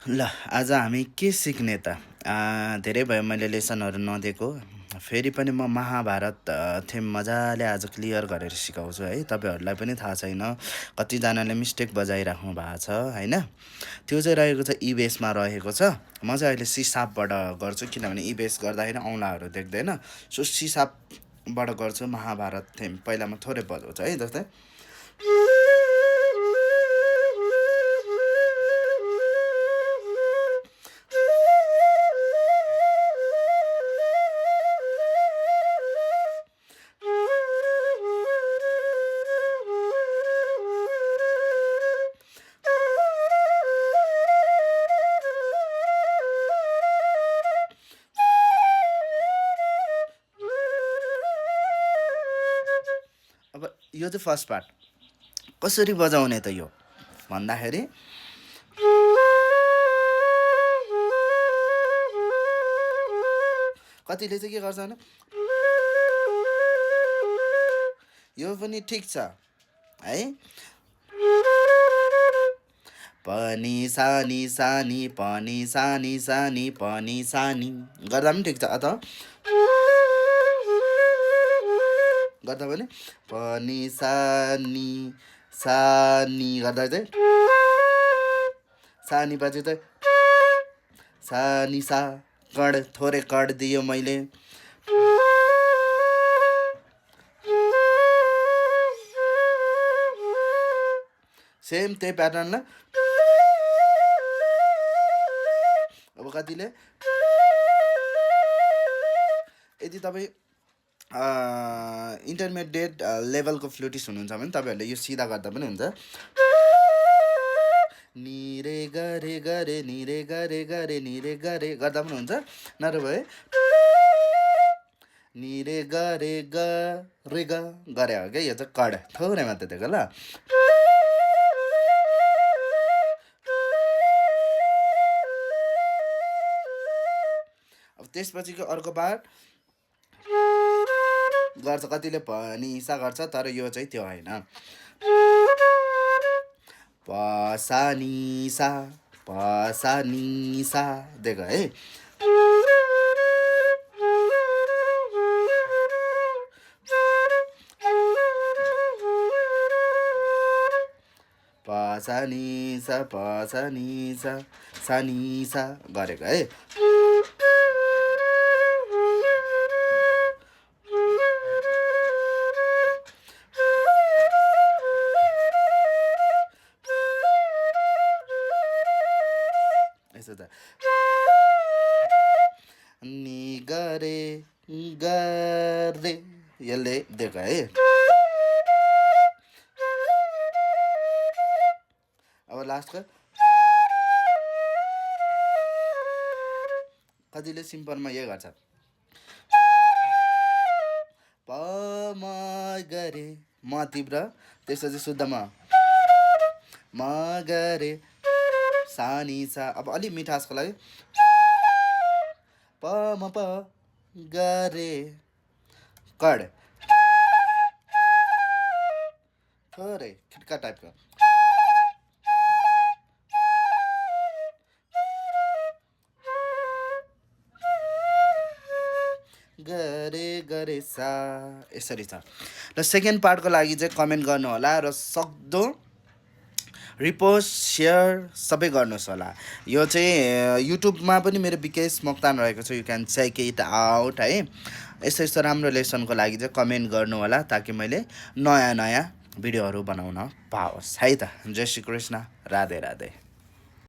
ल आज हामी के सिक्ने त धेरै भयो मैले लेसनहरू नदिएको फेरि पनि म महाभारत थेम मजाले आज क्लियर गरेर सिकाउँछु है। तपाईँहरूलाई पनि थाहा छैन, कतिजनाले मिस्टेक बजाइराख्नु भएको छ होइन। त्यो चाहिँ रहेको छ इबेसमा रहेको छ। म चाहिँ अहिले सिसापबाट गर्छु किनभने इबेस गर्दाखेरि औँलाहरू देख्दैन। सो सिसापबाट गर्छु महाभारत थेम। पहिला म थोरै बजाउँछु है, जस्तै अब यो चाहिँ फर्स्ट पार्ट। कसरी बजाउने त यो भन्दाखेरि कतिले चाहिँ के गर्छ भने यो पनि ठिक छ है। पनि सानी सानी पनि सानी सानी पनि सानी गर्दा पनि ठिक छ। अथवा गर्दा पनि सानी सानी गर्दा चाहिँ सानी पछि चाहिँ सानी सा कड थोरै कड दियो मैले। सेम त्यही प्याटर्नलाई अब कतिले यदि तपाईँ इन्टरमिडिएट लेभलको फ्लुटिस्ट हुनुहुन्छ भने तपाईँहरूले यो सिधा गर्दा पनि हुन्छ। निरे गरे गरे निरे गरे गरे निरे गरे गर्दा पनि हुन्छ। नत्र भए निरे गरे गरे गरे हो क्या। यो चाहिँ कड थोरै मात्रै दिएको ल। अब त्यसपछिको अर्को पार्ट गर्छ, कतिले पनिसा गर्छ, तर यो चाहिँ त्यो होइन। पसानिसा पसानिसा दिएको है। पसानिसा पसानिसा सानिसा गरेको है। यसो त नि गरे गरे यसले दिएको है। अब लास्टको कतिले सिम्पलमा यो गर्छ, प म गरे म तीव्र, त्यसपछि शुद्धमा म गरे सानी सा। अब अलि मिठासको लागि प म प गरे कड थोरै खिटका टाइपको। गरे गरे सा यसरी छ। र सेकेन्ड पार्टको लागि चाहिँ कमेन्ट गर्नु होला र सक्दो रिपोस्ट सेयर सबै गर्नुहोस् होला। यो चाहिँ युट्युबमा पनि मेरो विकेश मोक्तान रहेको छ, you can check it out है। यस्तो यस्तो राम्रो लेसनको लागि चाहिँ कमेन्ट गर्नु होला ताकि मैले नयाँ नयाँ भिडियोहरू बनाउन पाओस् है त। जय श्री कृष्ण, राधे राधे।